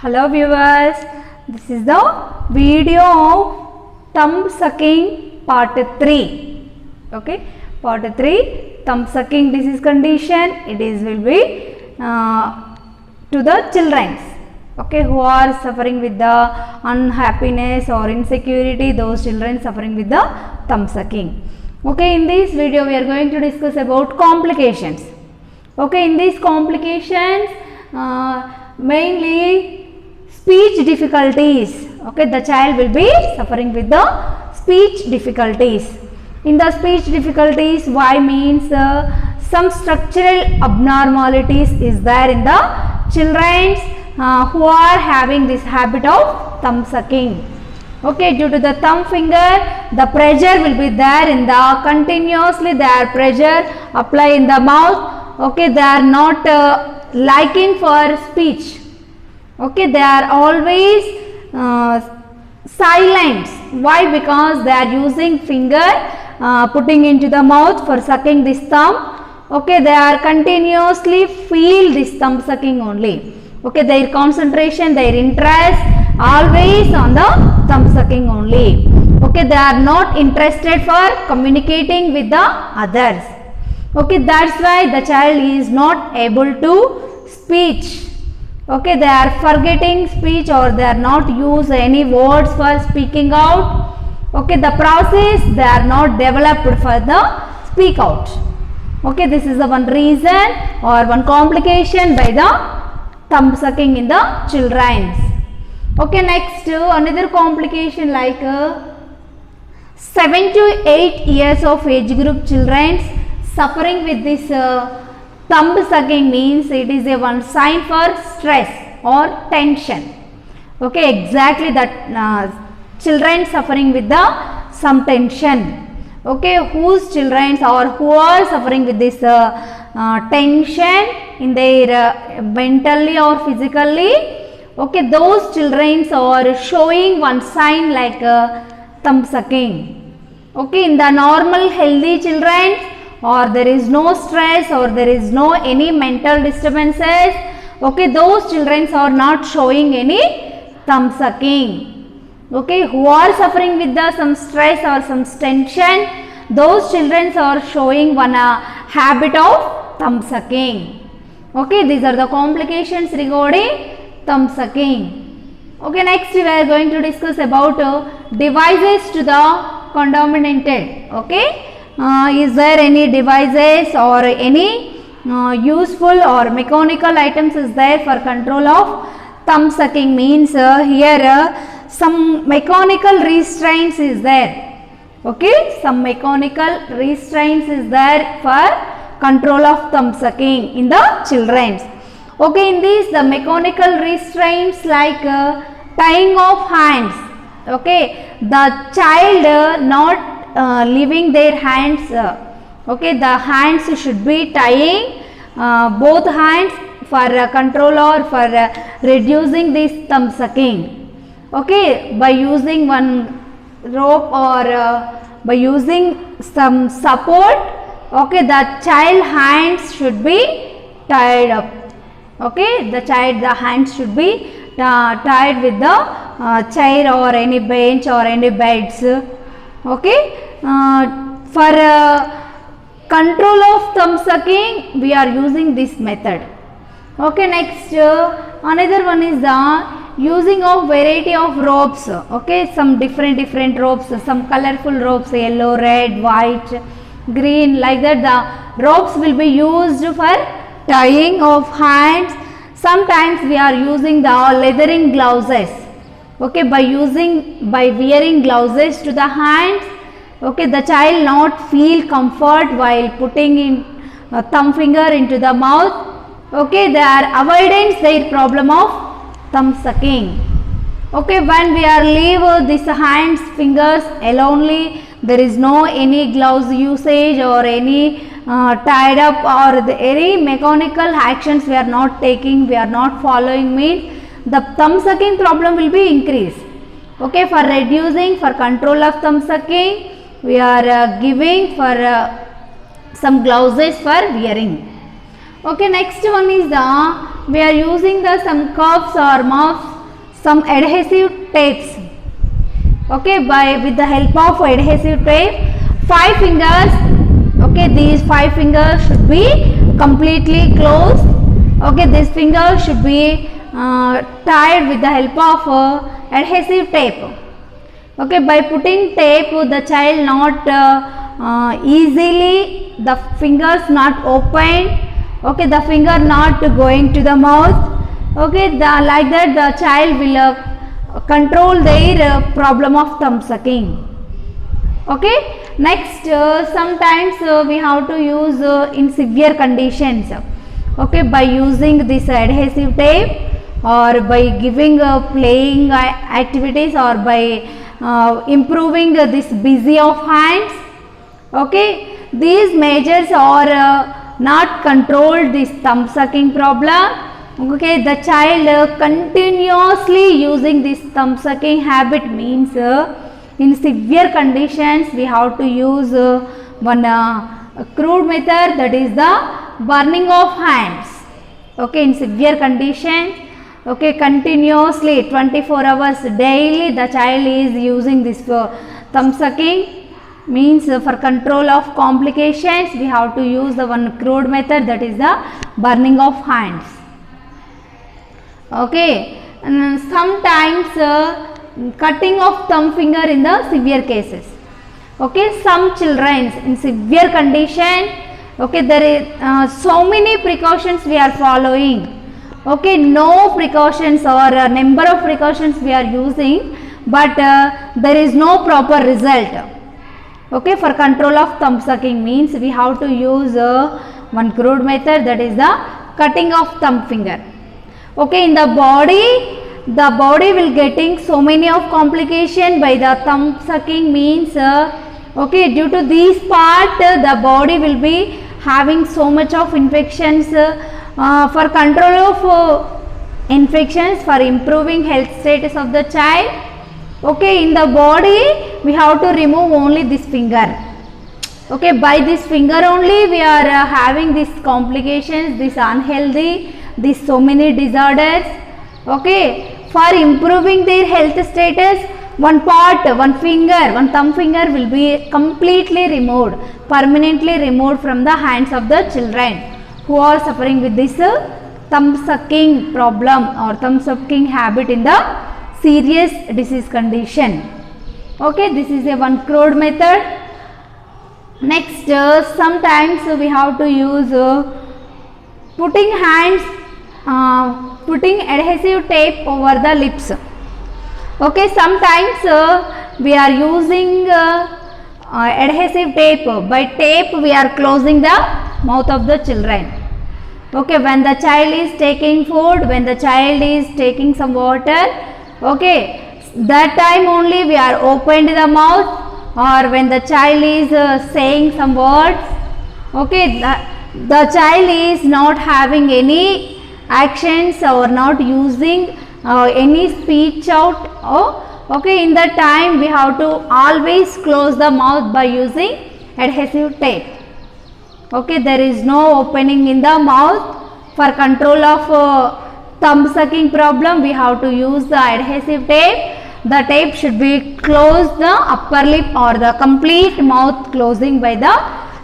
Hello viewers, this is the video of thumb sucking part 3. Okay, part 3 thumb sucking disease condition. It is will be to the children, okay, who are suffering with the unhappiness or insecurity. Those children suffering with the thumb sucking. Okay, in this video we are going to discuss about complications. Okay, in these complications mainly speech difficulties. Okay, the child will be suffering with the speech difficulties. In the speech difficulties, why means some structural abnormalities is there in the children who are having this habit of thumb sucking. Okay, due to the thumb finger, the pressure will be there in the continuously their pressure apply in the mouth. Okay, they are not liking for speech. Okay, they are always silent. Why? Because they are using finger putting into the mouth for sucking this thumb. Okay, they are continuously feel this thumb sucking only. Okay, their concentration, their interest always on the thumb sucking only. Okay, they are not interested for communicating with the others. Okay, that's why the child is not able to speech. Okay, they are forgetting speech or they are not use any words for speaking out. Okay, the process they are not developed for the speak out. Okay, this is the one reason or one complication by the thumb sucking in the children. Okay, next another complication like 7 to 8 years of age group children suffering with this thumb sucking means it is a one sign for stress or tension. Okay, exactly that children suffering with the some tension. Okay, whose children or who are suffering with this tension in their mentally or physically. Okay, those children are showing one sign like thumb sucking. Okay, in the normal healthy children, or there is no stress or there is no any mental disturbances. Okay, those children are not showing any thumb sucking. Okay, who are suffering with the some stress or some tension, those children are showing one habit of thumb sucking. Okay, these are the complications regarding thumb sucking. Okay, next we are going to discuss about devices to the contaminated. Okay, is there any devices or any useful or mechanical items is there for control of thumb sucking means here some mechanical restraints is there. Okay, some mechanical restraints is there for control of thumb sucking in the children. Okay, in these the mechanical restraints like tying of hands. Okay, the child not leaving their hands. Okay, the hands should be tying both hands for control or for reducing this thumb sucking. Okay, by using one rope or by using some support. Okay, the child hands should be tied up. Okay, the hands should be tied with the chair or any bench or any beds. Okay, for control of thumb sucking we are using this method. Okay, next another one is the using of variety of ropes. Okay, some different ropes, some colorful ropes, yellow, red, white, green, like that the ropes will be used for tying of hands. Sometimes we are using the leathering gloves. Okay, by wearing gloves to the hands. Okay, the child not feel comfort while putting in thumb finger into the mouth. Okay, they are avoiding their problem of thumb sucking. Okay, when we are leave this hands fingers alonely, there is no any gloves usage or any tied up or any mechanical actions we are not taking, we are not following means the thumb sucking problem will be increased. Okay, for reducing, for control of thumb sucking, we are giving for some gloves for wearing. Okay, next one is the we are using the some cuffs or muffs, some adhesive tapes. Okay, by with the help of adhesive tape, 5 fingers. Okay, these 5 fingers should be completely closed. Okay, this finger should be tied with the help of adhesive tape. Okay, by putting tape, the child not easily, the fingers not open. Okay, the finger not going to the mouth. Okay, like that the child will control their problem of thumb sucking. Okay, next sometimes we have to use in severe conditions. Okay, by using this adhesive tape, or by giving playing activities, or by improving this busy of hands. Okay, these measures are not controlled this thumb sucking problem. Okay, the child continuously using this thumb sucking habit means in severe conditions we have to use one crude method, that is the burning of hands. Okay, in severe conditions, okay, continuously 24 hours daily the child is using this thumb sucking means for control of complications we have to use the one crude method, that is the burning of hands. Okay, and sometimes cutting of thumb finger in the severe cases. Okay, some children in severe condition, okay, there is so many precautions we are following. Okay, no precautions or number of precautions we are using, but there is no proper result. Okay, for control of thumb sucking means we have to use one crude method, that is the cutting of thumb finger. Okay, in the body will getting so many of complication by the thumb sucking means okay, due to this part the body will be having so much of infections. For control of infections, for improving health status of the child, okay, in the body we have to remove only this finger. Okay, by this finger only we are having these complications, this unhealthy, these so many disorders. Okay, for improving their health status, one part, one finger, one thumb finger will be completely removed, permanently removed from the hands of the children who are suffering with this thumb sucking problem or thumb sucking habit in the serious disease condition. Okay, this is a one crude method. Next, sometimes we have to use putting adhesive tape over the lips. Okay, sometimes we are using adhesive tape. By tape we are closing the mouth of the children. Okay, when the child is taking food, when the child is taking some water, okay, that time only we are opened the mouth, or when the child is saying some words. Okay, the child is not having any actions or not using any speech out. Okay, in that time we have to always close the mouth by using adhesive tape. Okay, there is no opening in the mouth. For control of thumb sucking problem we have to use the adhesive tape. The tape should be closed the upper lip or the complete mouth closing by the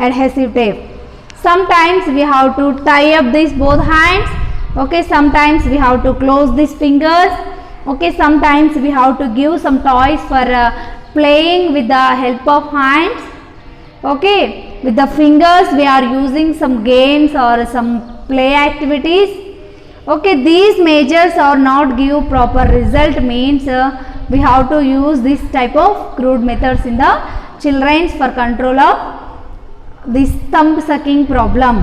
adhesive tape. Sometimes we have to tie up these both hands. Okay, sometimes we have to close these fingers. Okay, sometimes we have to give some toys for playing with the help of hands. Okay, with the fingers we are using some games or some play activities. Okay, these measures are not give proper result means we have to use this type of crude methods in the children for control of this thumb sucking problem.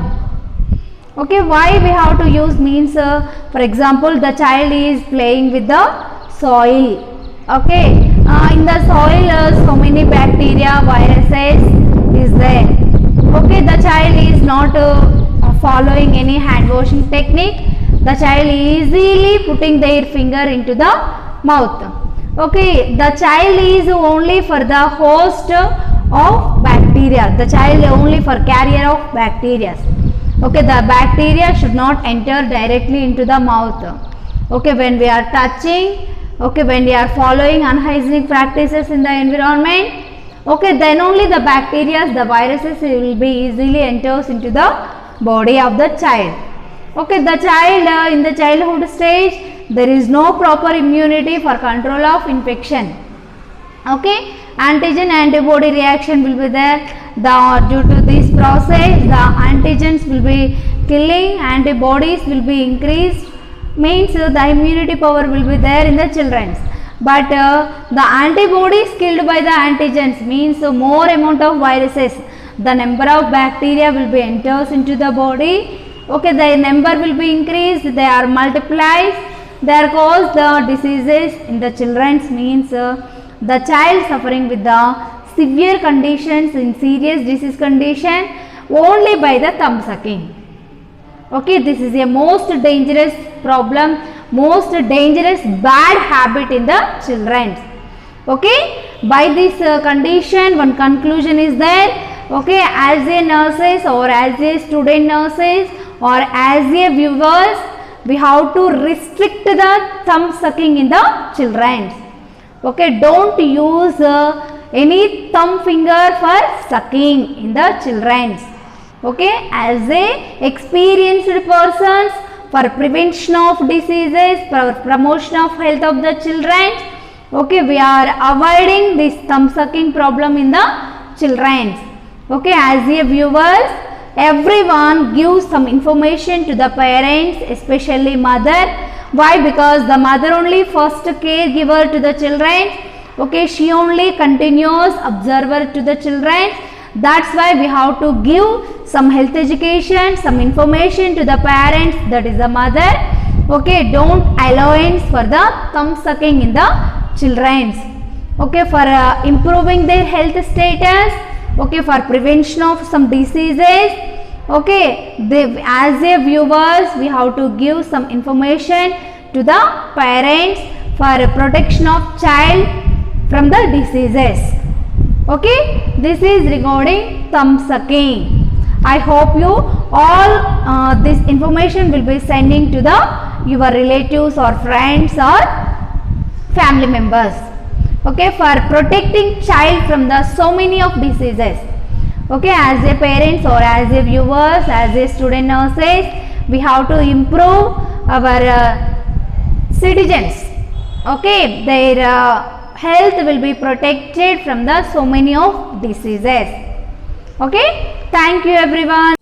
Okay, why we have to use means for example the child is playing with the soil. Okay, in the soil so many bacteria, viruses is there. Okay, the child is not following any hand washing technique. The child easily putting their finger into the mouth. Okay, the child is only for the host of bacteria, the child only for carrier of bacteria. Okay, the bacteria should not enter directly into the mouth. Okay, when we are touching, okay, when we are following unhygienic practices in the environment, okay, then only the bacteria, the viruses will be easily enters into the body of the child. Okay, the child in the childhood stage, there is no proper immunity for control of infection. Okay, antigen antibody reaction will be there. Due to this process, the antigens will be killing, antibodies will be increased, means the immunity power will be there in the children. But the antibodies killed by the antigens means more amount of viruses, the number of bacteria will be enters into the body. Okay, the number will be increased, they are multiplied, they are cause the diseases in the children's, means the child suffering with the severe conditions in serious disease condition only by the thumb sucking. Okay, this is a most dangerous problem, most dangerous bad habit in the children. Okay, by this condition one conclusion is there. Okay, as a nurses or as a student nurses or as a viewers, we have to restrict the thumb sucking in the children. Okay, don't use any thumb finger for sucking in the children. Okay, as a experienced persons for prevention of diseases, for promotion of health of the children, okay, we are avoiding this thumb sucking problem in the children. Okay, as a viewers, everyone gives some information to the parents, especially mother. Why? Because the mother only first caregiver to the children. Okay, she only continuous observer to the children. That's why we have to give some health education, some information to the parents, that is the mother. Okay, don't allowance for the thumb sucking in the children. Okay, for improving their health status, okay, for prevention of some diseases. Okay, as a viewers, we have to give some information to the parents for protection of child from the diseases. Okay, this is regarding thumb sucking. I hope you all this information will be sending to the your relatives or friends or family members. Okay, for protecting child from the so many of diseases. Okay, as a parents or as a viewers, as a student nurses, we have to improve our citizens. Okay, their health will be protected from the so many of diseases. Okay, thank you everyone.